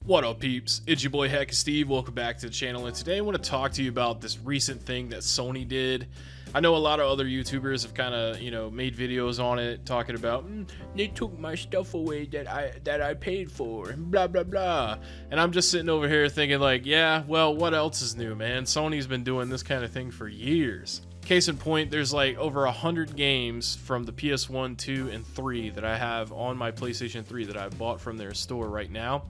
What up, peeps? It's your boy Heckin Steve. Welcome back to the channel, and today I want to talk to you about this recent thing that Sony did. I know a lot of other YouTubers have kind of, made videos on it talking about they took my stuff away that I paid for, blah blah blah. And I'm just sitting over here thinking like, yeah, well, what else is new, man? Sony's been doing this kind of thing for years. Case in point, there's like over 100 games from the PS1, 2, and 3 that I have on my PlayStation 3 that I bought from their store right now.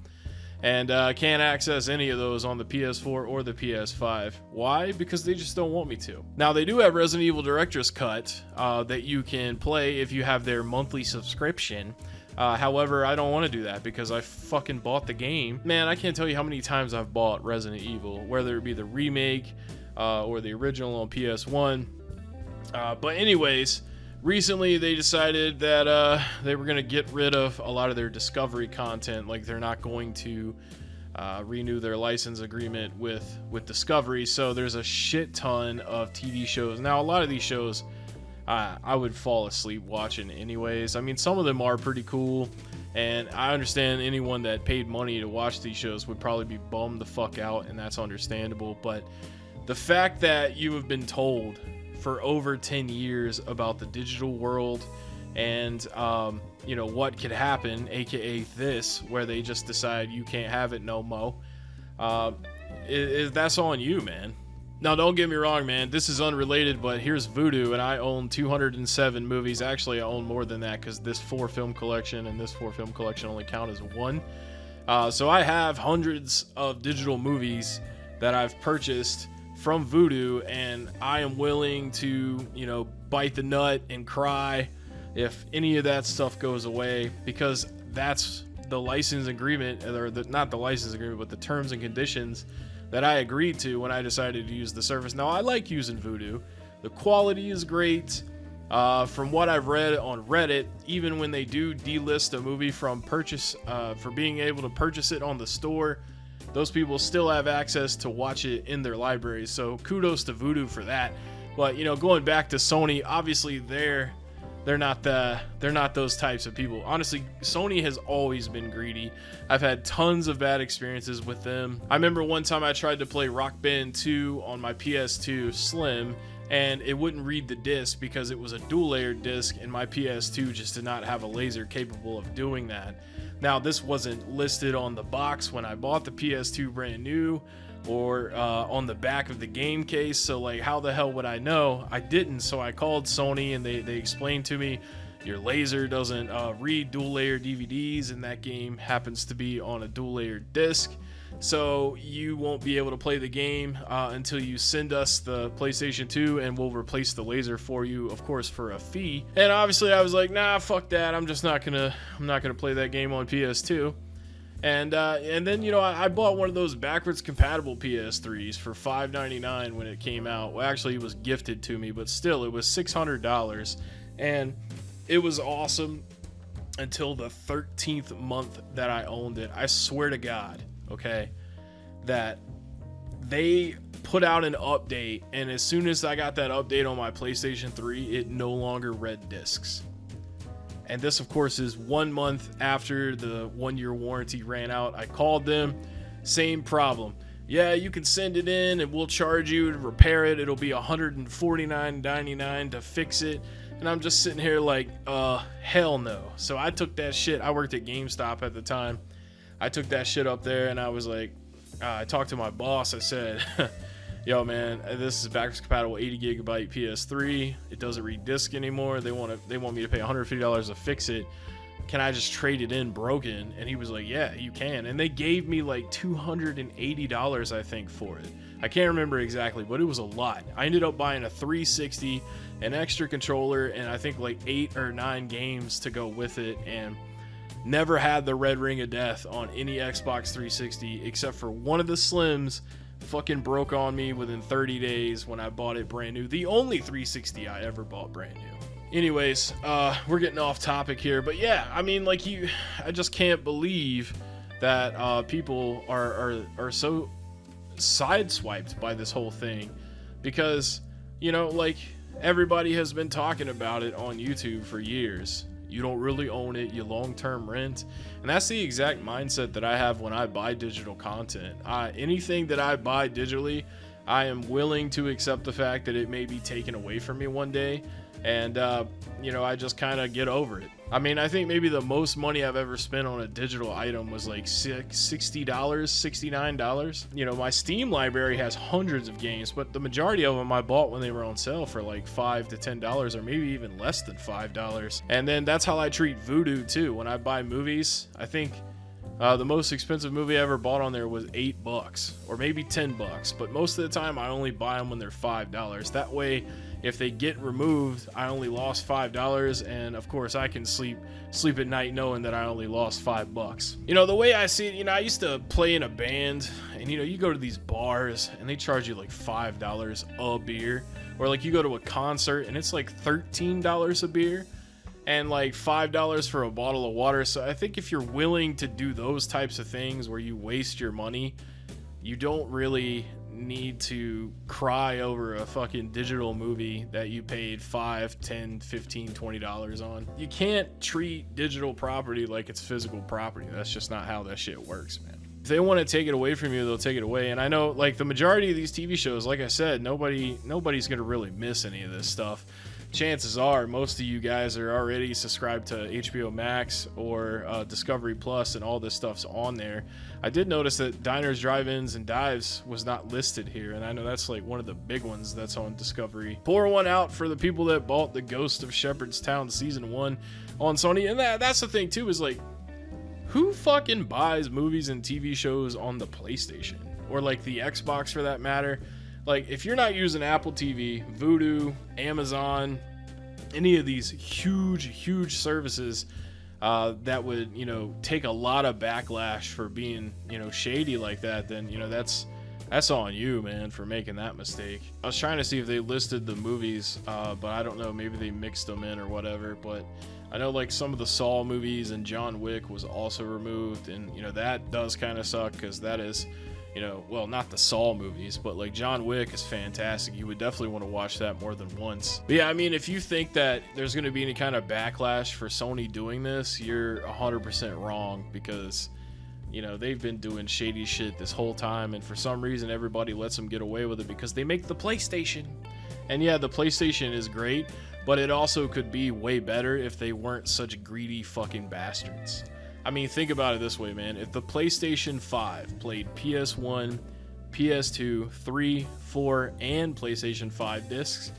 And can't access any of those on the PS4 or the PS5. Why? Because they just don't want me to. Now, they do have Resident Evil Director's Cut that you can play if you have their monthly subscription. However, I don't want to do that because I fucking bought the game. Man, I can't tell you how many times I've bought Resident Evil, whether it be the remake or the original on PS1. But anyways, recently they decided that they were going to get rid of a lot of their Discovery content. Like, they're not going to renew their license agreement with Discovery, so there's a shit ton of TV shows. Now, a lot of these shows I would fall asleep watching anyways. I mean, some of them are pretty cool, and I understand anyone that paid money to watch these shows would probably be bummed the fuck out, and that's understandable. But the fact that you have been told for over 10 years about the digital world and what could happen, aka this, where they just decide you can't have it no mo, that's on you, man. Now, don't get me wrong, man, this is unrelated, but here's Voodoo, and I own 207 movies. Actually, I own more than that because this 4 film collection and this 4 film collection only count as one. So I have hundreds of digital movies that I've purchased from Voodoo, and I am willing to, bite the nut and cry if any of that stuff goes away, because that's the license agreement, or not the license agreement, but the terms and conditions that I agreed to when I decided to use the service. Now, I like using Voodoo. The quality is great. From what I've read on Reddit, even when they do delist a movie from purchase, for being able to purchase it on the store, those people still have access to watch it in their libraries. So kudos to Voodoo for that. But going back to Sony, obviously they're not those types of people. Honestly, Sony has always been greedy. I've had tons of bad experiences with them. I remember one time I tried to play Rock Band 2 on my PS2 Slim, and it wouldn't read the disc because it was a dual layered disc, and my PS2 just did not have a laser capable of doing that. Now, this wasn't listed on the box when I bought the PS2 brand new, or on the back of the game case, so like, how the hell would I know? I didn't. So I called Sony, and they explained to me, your laser doesn't read dual layer DVDs, and that game happens to be on a dual layer disc, so you won't be able to play the game until you send us the PlayStation 2, and we'll replace the laser for you, of course, for a fee. And obviously I was like, nah, fuck that. I'm not gonna play that game on PS2. And then I bought one of those backwards compatible PS3s for $599 when it came out. Well, actually, it was gifted to me, but still, it was $600, and it was awesome until the 13th month that I owned it. I swear to God, okay, that they put out an update, and as soon as I got that update on my PlayStation 3, it no longer read discs. And this, of course, is 1 month after the 1-year warranty ran out. I called them, same problem. Yeah, you can send it in and we'll charge you to repair it. It'll be $149.99 to fix it. And I'm just sitting here like, hell no. So I took that shit. I worked at GameStop at the time. I took that shit up there, and I was like, I talked to my boss. I said, yo, man, this is backwards compatible 80 gigabyte PS3. It doesn't read disc anymore. They want me to pay $150 to fix it. Can I just trade it in broken? And he was like, yeah, you can. And they gave me like $280, I think, for it. I can't remember exactly, but it was a lot. I ended up buying a 360, an extra controller, and I think like 8 or 9 games to go with it, and never had the red ring of death on any Xbox 360 except for one of the Slims. Fucking broke on me within 30 days when I bought it brand new. The only 360 I ever bought brand new. Anyways, we're getting off topic here, but yeah, I mean, like, I just can't believe that people are so sideswiped by this whole thing, because like, everybody has been talking about it on YouTube for years. You don't really own it. You long-term rent. And that's the exact mindset that I have when I buy digital content. Anything that I buy digitally, I am willing to accept the fact that it may be taken away from me one day. And, you know, I just kind of get over it. I mean, I think maybe the most money I've ever spent on a digital item was like $60, $69. You know, my Steam library has hundreds of games, but the majority of them I bought when they were on sale for like $5 to $10, or maybe even less than $5. And then that's how I treat Vudu too. When I buy movies, I think the most expensive movie I ever bought on there was $8 or maybe $10, but most of the time I only buy them when they're $5. That way, if they get removed, I only lost $5, and of course I can sleep at night knowing that I only lost $5. You know, the way I see it, you know, I used to play in a band, and you know, you go to these bars and they charge you like $5 a beer, or like you go to a concert and it's like $13 a beer, and like $5 for a bottle of water. So I think if you're willing to do those types of things where you waste your money, you don't really need to cry over a fucking digital movie that you paid $5, $10, $15, $20 on. You can't treat digital property like it's physical property. That's just not how that shit works, man. If they want to take it away from you, they'll take it away. And I know, like, the majority of these TV shows, like I said, nobody's gonna really miss any of this stuff. Chances are most of you guys are already subscribed to HBO Max or Discovery Plus, and all this stuff's on there. I did notice that Diners, Drive-Ins, and Dives was not listed here, and I know that's like one of the big ones that's on Discovery. Pour one out for the people that bought The Ghost of Shepherdstown Season 1 on Sony. And that's the thing too, is like, who fucking buys movies and TV shows on the PlayStation? Or like the Xbox for that matter? Like, if you're not using Apple TV, Vudu, Amazon, any of these huge services that would, you know, take a lot of backlash for being, you know, shady like that, then, you know, that's on you, man, for making that mistake. I was trying to see if they listed the movies, but I don't know, maybe they mixed them in or whatever, but I know like some of the Saw movies and John Wick was also removed, and, you know, that does kind of suck, because that is, you know, well, not the Saw movies, but like John Wick is fantastic. You would definitely want to watch that more than once. But yeah, I mean, if you think that there's going to be any kind of backlash for Sony doing this, you're 100% wrong, because, you know, they've been doing shady shit this whole time, and for some reason everybody lets them get away with it because they make the PlayStation. And yeah, the PlayStation is great, but it also could be way better if they weren't such greedy fucking bastards. I mean, think about it this way, man. If the PlayStation 5 played PS1, PS2, 3, 4, and PlayStation 5 discs,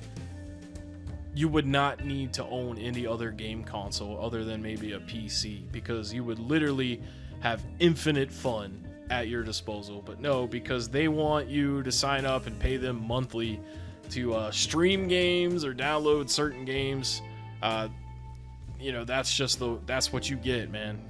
you would not need to own any other game console other than maybe a PC, because you would literally have infinite fun at your disposal. But no, because they want you to sign up and pay them monthly to stream games or download certain games. You know, that's what you get, man,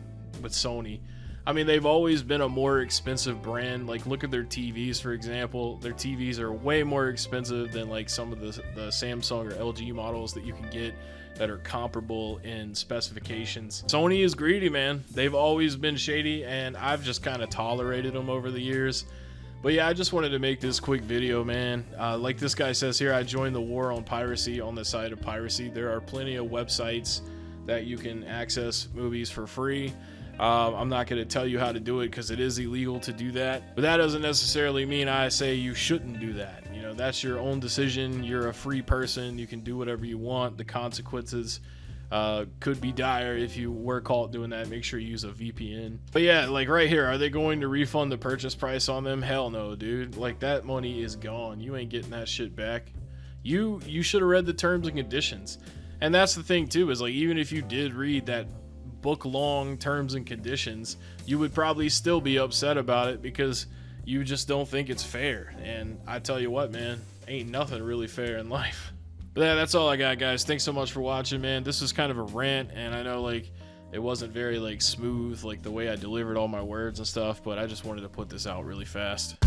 with Sony. I mean, they've always been a more expensive brand. Like, look at their TVs, for example. Their TVs are way more expensive than like some of the Samsung or LG models that you can get that are comparable in specifications. Sony is greedy, man. They've always been shady, and I've just kind of tolerated them over the years. But yeah, I just wanted to make this quick video, man. Like this guy says here, I joined the war on piracy on the side of piracy. There are plenty of websites that you can access movies for free. I'm not going to tell you how to do it because it is illegal to do that. But that doesn't necessarily mean I say you shouldn't do that. You know, that's your own decision. You're a free person. You can do whatever you want. The consequences could be dire if you were caught doing that. Make sure you use a VPN. But yeah, like right here, are they going to refund the purchase price on them? Hell no, dude. Like, that money is gone. You ain't getting that shit back. You should have read the terms and conditions. And that's the thing too, is like, even if you did read that book long terms and conditions, you would probably still be upset about it because you just don't think it's fair. And I tell you what, man, ain't nothing really fair in life. But yeah, that's all I got, guys. Thanks so much for watching, man. This is kind of a rant, and I know like it wasn't very like smooth, like the way I delivered all my words and stuff, but I just wanted to put this out really fast.